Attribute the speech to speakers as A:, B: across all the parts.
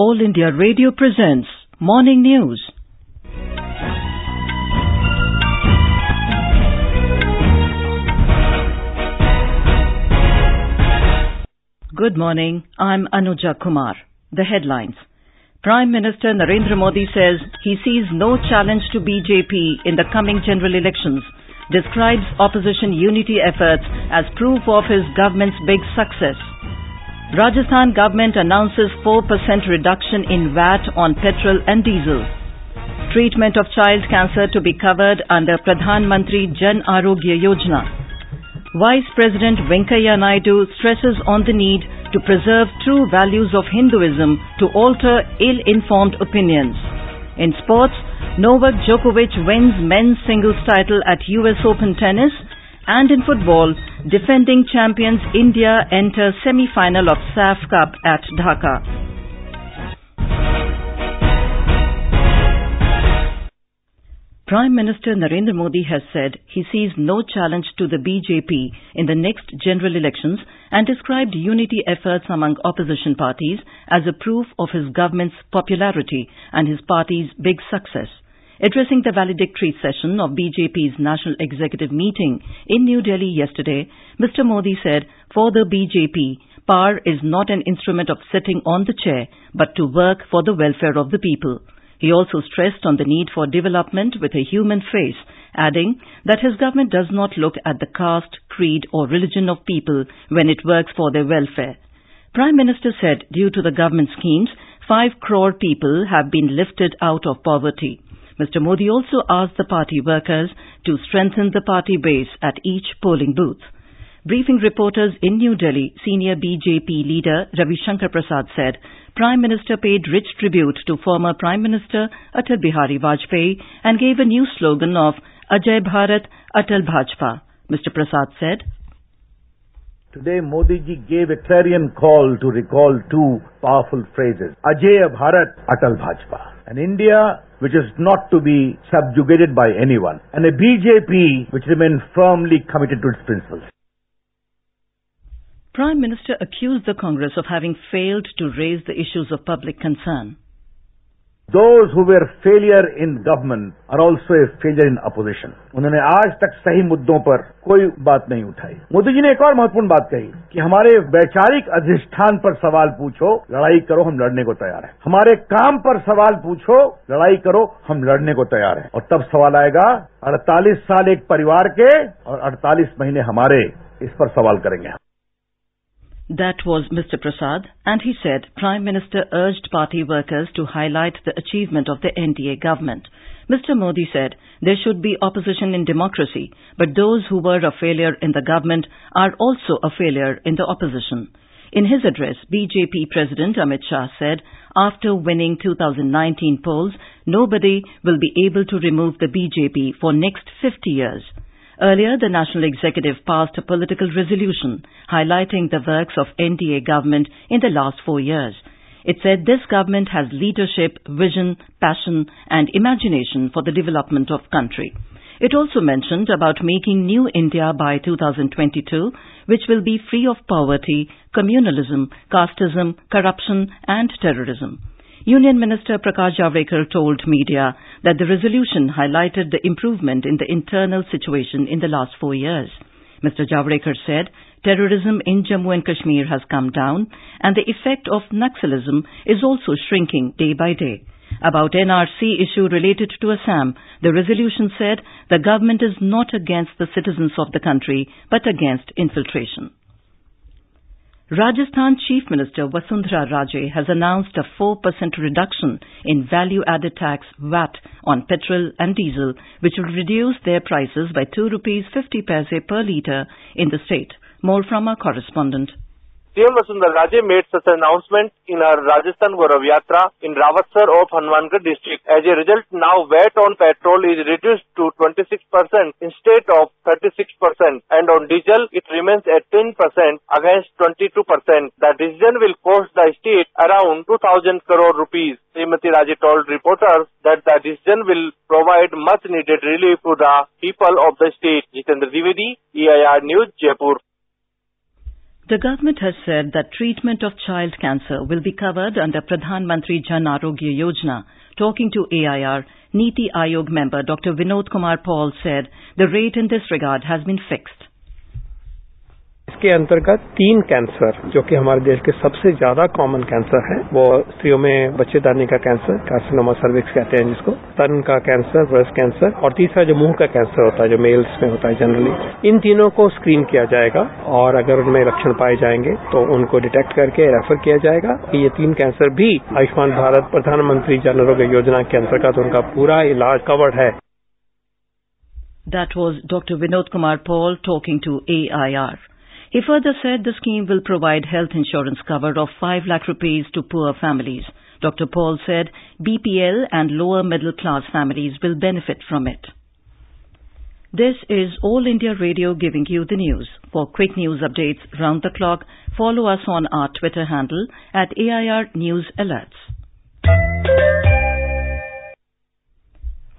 A: All India Radio presents Morning News. Good morning, I'm Anuja Kumar. The headlines. Prime Minister Narendra Modi says he sees no challenge to BJP in the coming general elections, describes opposition unity efforts as proof of his government's big success. Rajasthan government announces 4% reduction in VAT on petrol and diesel. Treatment of child cancer to be covered under Pradhan Mantri Jan Arogya Yojana. Vice President Venkaiah Naidu stresses on the need to preserve true values of Hinduism to alter ill-informed opinions. In sports, Novak Djokovic wins men's singles title at US Open Tennis, and in football, defending champions India enter semi-final of SAF Cup at Dhaka. Prime Minister Narendra Modi has said he sees no challenge to the BJP in the next general elections and described unity efforts among opposition parties as a proof of his government's popularity and his party's big success. Addressing the valedictory session of BJP's National Executive Meeting in New Delhi yesterday, Mr. Modi said, for the BJP, power is not an instrument of sitting on the chair, but to work for the welfare of the people. He also stressed on the need for development with a human face, adding that his government does not look at the caste, creed or religion of people when it works for their welfare. Prime Minister said due to the government schemes, 5 crore people have been lifted out of poverty. Mr. Modi also asked the party workers to strengthen the party base at each polling booth. Briefing reporters in New Delhi, senior BJP leader Ravi Shankar Prasad said, Prime Minister paid rich tribute to former Prime Minister Atal Bihari Vajpayee and gave a new slogan of Ajay Bharat, Atal Bhajpa. Mr. Prasad said,
B: Today Modi ji gave a clarion call to recall 2 powerful phrases, Ajay Bharat, Atal Bhajpa. An India which is not to be subjugated by anyone, and a BJP which remains firmly committed to its principles.
A: Prime Minister accused the Congress of having failed to raise the issues of public concern.
B: Those who were failure in government are also a failure in opposition. उन्होंने आज तक सही मुद्दों पर कोई बात नहीं उठाई. मोदी जी ने एक और महत्वपूर्ण बात कही कि हमारे वैचारिक अधिष्ठान पर सवाल पूछो, लड़ाई करो, हम लड़ने को तैयार हैं. हमारे काम पर सवाल पूछो, लड़ाई करो, हम लड़ने को तैयार हैं. और तब सवाल आएगा 48 साल एक परिवार के और 48 महीने हमारे, इस पर सवाल करेंगे.
A: That was Mr. Prasad, and he said Prime Minister urged party workers to highlight the achievement of the NDA government. Mr. Modi said there should be opposition in democracy, but those who were a failure in the government are also a failure in the opposition. In his address, BJP President Amit Shah said after winning 2019 polls, nobody will be able to remove the BJP for next 50 years. Earlier, the National Executive passed a political resolution highlighting the works of NDA government in the last 4 years. It said this government has leadership, vision, passion and imagination for the development of country. It also mentioned about making new India by 2022, which will be free of poverty, communalism, casteism, corruption and terrorism. Union Minister Prakash Javadekar told media that the resolution highlighted the improvement in the internal situation in the last 4 years. Mr. Javadekar said terrorism in Jammu and Kashmir has come down and the effect of Naxalism is also shrinking day by day. About NRC issue related to Assam, the resolution said the government is not against the citizens of the country but against infiltration. Rajasthan Chief Minister Vasundhara Raje has announced a 4% reduction in value-added tax VAT on petrol and diesel, which will reduce their prices by ₹2.50 per litre in the state. More from our correspondent.
C: CM Vasundhara Raje made such an announcement in her Rajasthan Gaurav Yatra in Rawatsaar of Hanumangarh district. As a result, now VAT on petrol is reduced to 26% instead of 36%, and on diesel it remains at 10% against 22%. The decision will cost the state around 2,000 crore rupees. Srimati Raje told reporters that the decision will provide much needed relief to the people of the state. Jitendra Dwivedi, EIR News, Jaipur.
A: The government has said that treatment of child cancer will be covered under Pradhan Mantri Jan Arogya Yojana. Talking to AIR, Niti Aayog member Dr. Vinod Kumar Paul said the rate in this regard has been fixed.
D: इसके अंतर्गत 3 cancer जो कि हमारे देश के सबसे ज्यादा common cancer है, वो स्त्रियों में बच्चेदानी का कैंसर, कार्सिनोमा सर्विक्स कहते हैं जिसको, स्तन का कैंसर, ब्रेस्ट कैंसर, और तीसरा जो मुंह का कैंसर होता है जो मेल्स में होता है जनरली, इन तीनों को स्क्रीन किया जाएगा और अगर उनमें लक्षण पाए जाएंगे तो उनको डिटेक्ट करके रेफर किया जाएगा। ये 3 कैंसर भी आयुष्मान भारत प्रधानमंत्री जन आरोग्य योजना के अंतर्गत उनका पूरा इलाज कवर्ड है।
A: That was Dr. Vinod Kumar Paul talking to AIR. He further said the scheme will provide health insurance cover of 5 lakh rupees to poor families. Dr. Paul said BPL and lower middle class families will benefit from it. This is All India Radio giving you the news. For quick news updates round the clock, follow us on our Twitter handle at AIR News Alerts.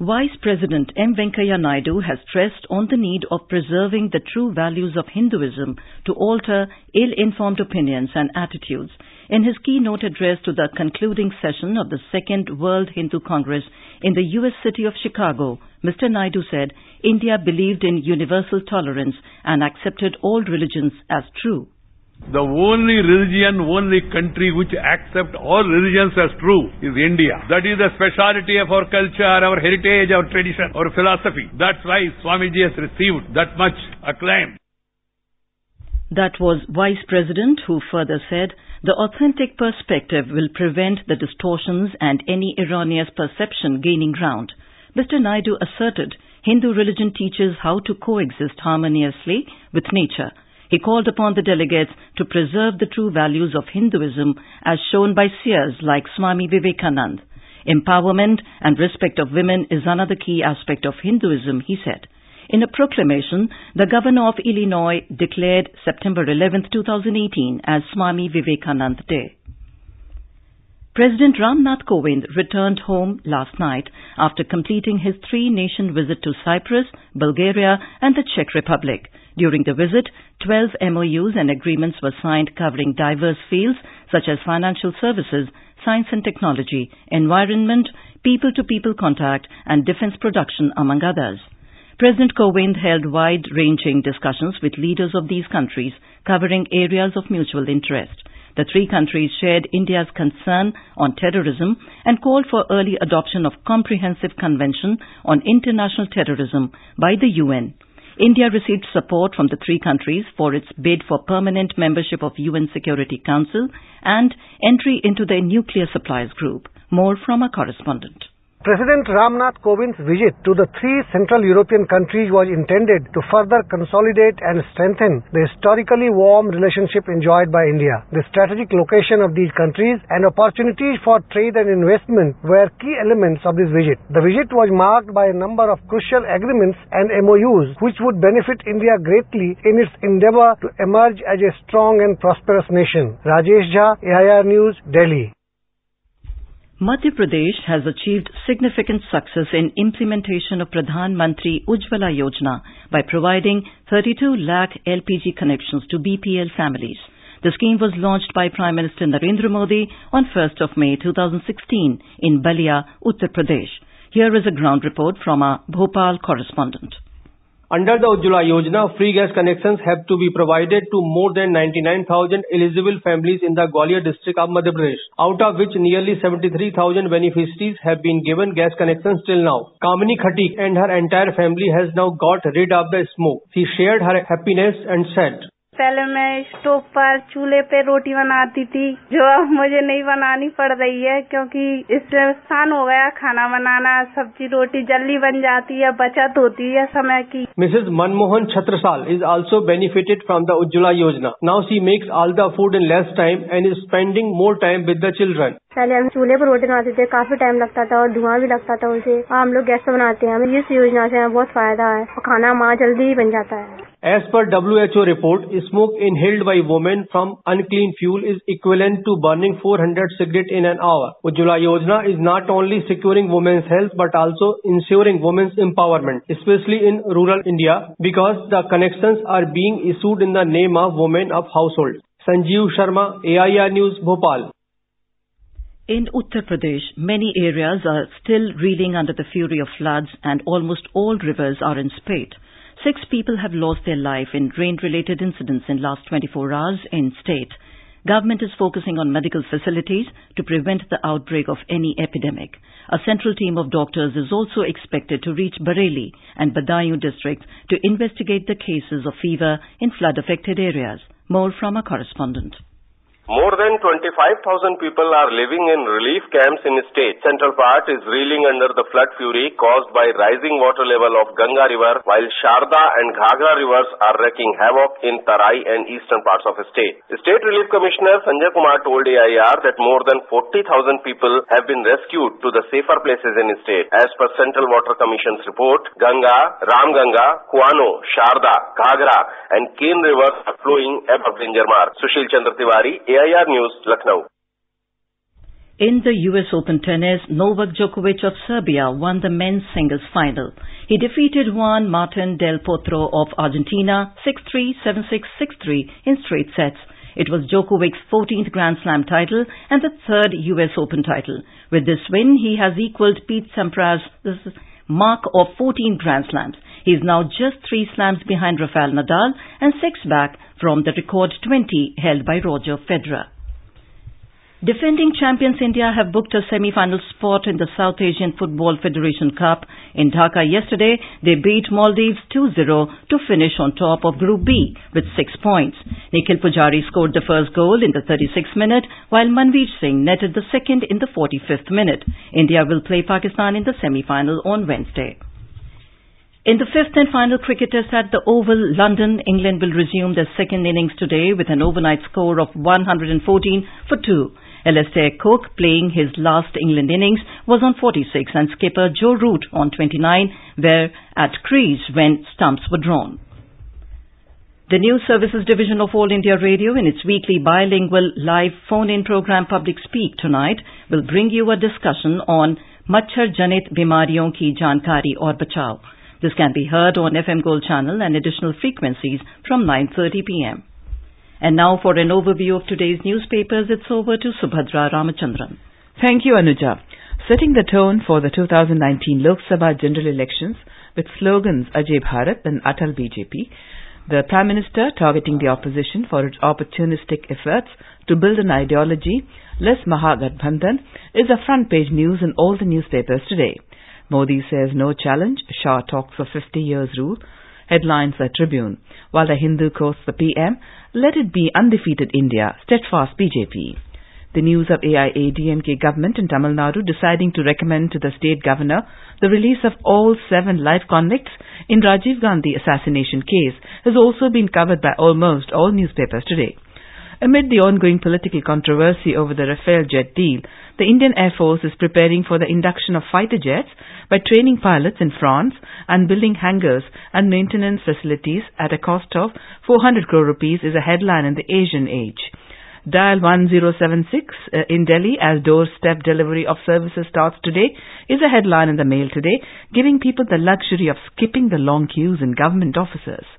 A: Vice President M. Venkaiah Naidu has stressed on the need of preserving the true values of Hinduism to alter ill-informed opinions and attitudes. In his keynote address to the concluding session of the Second World Hindu Congress in the U.S. city of Chicago, Mr. Naidu said India believed in universal tolerance and accepted all religions as true.
E: The only religion, only country which accepts all religions as true is India. That is the speciality of our culture, our heritage, our tradition, our philosophy. That's why Swamiji has received that much acclaim.
A: That was Vice President who further said the authentic perspective will prevent the distortions and any erroneous perception gaining ground. Mr. Naidu asserted Hindu religion teaches how to coexist harmoniously with nature. He called upon the delegates to preserve the true values of Hinduism as shown by seers like Swami Vivekananda. Empowerment and respect of women is another key aspect of Hinduism, he said. In a proclamation, the Governor of Illinois declared September 11, 2018 as Swami Vivekananda Day. President Ramnath Kovind returned home last night after completing his 3-nation visit to Cyprus, Bulgaria and the Czech Republic. During the visit, 12 MOUs and agreements were signed covering diverse fields such as financial services, science and technology, environment, people-to-people contact and defense production, among others. President Kovind held wide-ranging discussions with leaders of these countries covering areas of mutual interest. The 3 countries shared India's concern on terrorism and called for early adoption of comprehensive convention on international terrorism by the UN. India received support from the 3 countries for its bid for permanent membership of UN Security Council and entry into the nuclear suppliers group. More from our correspondent.
F: President Ramnath Kovind's visit to the 3 Central European countries was intended to further consolidate and strengthen the historically warm relationship enjoyed by India. The strategic location of these countries and opportunities for trade and investment were key elements of this visit. The visit was marked by a number of crucial agreements and MOUs which would benefit India greatly in its endeavor to emerge as a strong and prosperous nation. Rajesh Jha, AIR News, Delhi.
A: Madhya Pradesh has achieved significant success in implementation of Pradhan Mantri Ujjwala Yojana by providing 32 lakh LPG connections to BPL families. The scheme was launched by Prime Minister Narendra Modi on 1st of May 2016 in Balia, Uttar Pradesh. Here is a ground report from our Bhopal correspondent.
G: Under the Ujjwala Yojana, free gas connections have to be provided to more than 99,000 eligible families in the Gwalior district of Madhya Pradesh, out of which nearly 73,000 beneficiaries have been given gas connections till now. Kamini Khatik and her entire family has now got rid of the smoke. She shared her happiness and said,
H: पहले मैं stove पर चूल्हे पे रोटी बनाती थी, जो अब मुझे नहीं बनानी पड़ रही है क्योंकि इससे आसान हो गया खाना बनाना। सब्जी रोटी जल्दी बन जाती है, बचत होती है समय की।
G: Mrs. Manmohan Chhatrasal is also benefited from the Ujjwala Yojana. Now she makes all the food in less time and is spending more time with the children.
I: पहले हम चूल्हे पर रोटी बनाते थे, काफी टाइम लगता था और धुआं भी लगता था उनसे। हम लोग गैस पर बनाते हैं। हमें इस योजना से हमें बहुत फायदा है और खाना हमारा जल्दी ही बन जाता है।
G: As per WHO report, smoke inhaled by women from unclean fuel is equivalent to burning 400 cigarettes in an hour. Ujjwala Yojana is not only securing women's health but also ensuring women's empowerment, especially in rural India, because the connections are being issued in the name of women of household. Sanjeev Sharma, AIR News, Bhopal.
A: In Uttar Pradesh, many areas are still reeling under the fury of floods and almost all rivers are in spate. 6 people have lost their life in rain-related incidents in last 24 hours in state. Government is focusing on medical facilities to prevent the outbreak of any epidemic. A central team of doctors is also expected to reach Bareilly and Badaयूं districts to investigate the cases of fever in flood-affected areas. More from our correspondent.
J: More than 25,000 people are living in relief camps in the state. Central part is reeling under the flood fury caused by rising water level of Ganga river, while Sharda and Ghagra rivers are wreaking havoc in Tarai and eastern parts of the state. State Relief Commissioner Sanjay Kumar told AIR that more than 40,000 people have been rescued to the safer places in the state. As per Central Water Commission's report, Ganga, Ramganga, Kuano, Sharda, Ghagra and Ken rivers are flowing above danger mark. Sushil Chandra Tiwari, AIR News, Lucknow.
A: In the US Open tennis, Novak Djokovic of Serbia won the men's singles final. He defeated Juan Martín del Potro of Argentina 6-3, 7-6, 6-3 in straight sets. It was Djokovic's 14th Grand Slam title and the 3rd US Open title. With this win, he has equaled Pete Sampras' mark of 14 Grand Slams. He is now just 3 slams behind Rafael Nadal and 6 back from the record 20 held by Roger Federer. Defending champions India have booked a semi-final spot in the South Asian Football Federation Cup. In Dhaka yesterday, they beat Maldives 2-0 to finish on top of Group B with 6 points. Nikhil Pujari scored the first goal in the 36th minute, while Manveer Singh netted the second in the 45th minute. India will play Pakistan in the semi-final on Wednesday. In the 5th and final cricket test at the Oval, London, England will resume their second innings today with an overnight score of 114 for 2. Alastair Cook, playing his last England innings, was on 46 and skipper Joe Root on 29 were at crease when stumps were drawn. The News Services Division of All India Radio, in its weekly bilingual live phone-in program Public Speak tonight, will bring you a discussion on Machhar Janit Bimariyon Ki Jankari aur Bachao. This can be heard on FM Gold channel and additional frequencies from 9:30 p.m. And now for an overview of today's newspapers, it's over to Subhadra Ramachandran.
K: Thank you, Anuja. Setting the tone for the 2019 Lok Sabha general elections with slogans Ajay Bharat and Atal BJP, the Prime Minister targeting the opposition for its opportunistic efforts to build an ideology, less Mahagathbandhan, is a front-page news in all the newspapers today. Modi says no challenge, Shah talks of 50 years rule, headlines the Tribune, while the Hindu quotes the PM, let it be undefeated India, steadfast BJP. The news of AIADMK government in Tamil Nadu deciding to recommend to the state governor the release of all 7 live convicts in Rajiv Gandhi assassination case has also been covered by almost all newspapers today. Amid the ongoing political controversy over the Rafale jet deal, the Indian Air Force is preparing for the induction of fighter jets by training pilots in France and building hangars and maintenance facilities at a cost of 400 crore rupees is a headline in the Asian Age. Dial 1076 in Delhi as doorstep delivery of services starts today is a headline in the Mail today, giving people the luxury of skipping the long queues in government offices.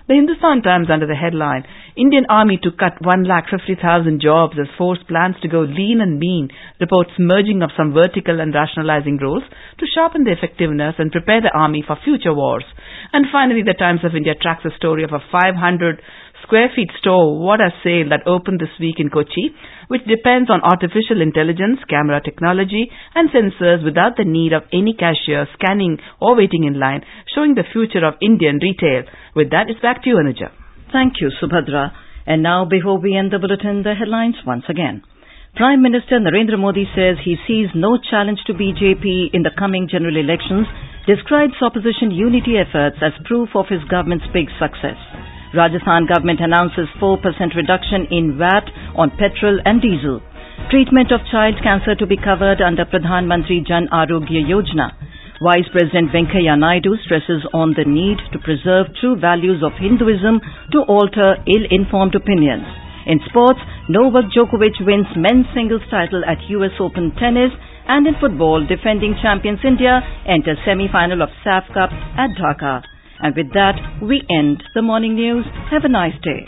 K: The Hindustan Times under the headline, Indian Army to cut 150,000 jobs as force plans to go lean and mean, reports merging of some vertical and rationalizing roles to sharpen the effectiveness and prepare the army for future wars. And finally, the Times of India tracks the story of a 500 square feet store water sale that opened this week in Kochi, which depends on artificial intelligence, camera technology and sensors without the need of any cashier, scanning or waiting in line, showing the future of Indian retail. With that, it's back to you, Anuja.
A: Thank you, Subhadra. And now, before we end the bulletin, the headlines once again. Prime Minister Narendra Modi says he sees no challenge to BJP in the coming general elections, describes opposition unity efforts as proof of his government's big success. Rajasthan government announces 4% reduction in VAT on petrol and diesel. Treatment of child cancer to be covered under Pradhan Mantri Jan Arogya Yojana. Vice President Venkaiah Naidu stresses on the need to preserve true values of Hinduism to alter ill-informed opinions. In sports, Novak Djokovic wins men's singles title at US Open Tennis, and in football, defending champions India enters semi-final of SAF Cup at Dhaka. And with that, we end the morning news. Have a nice day.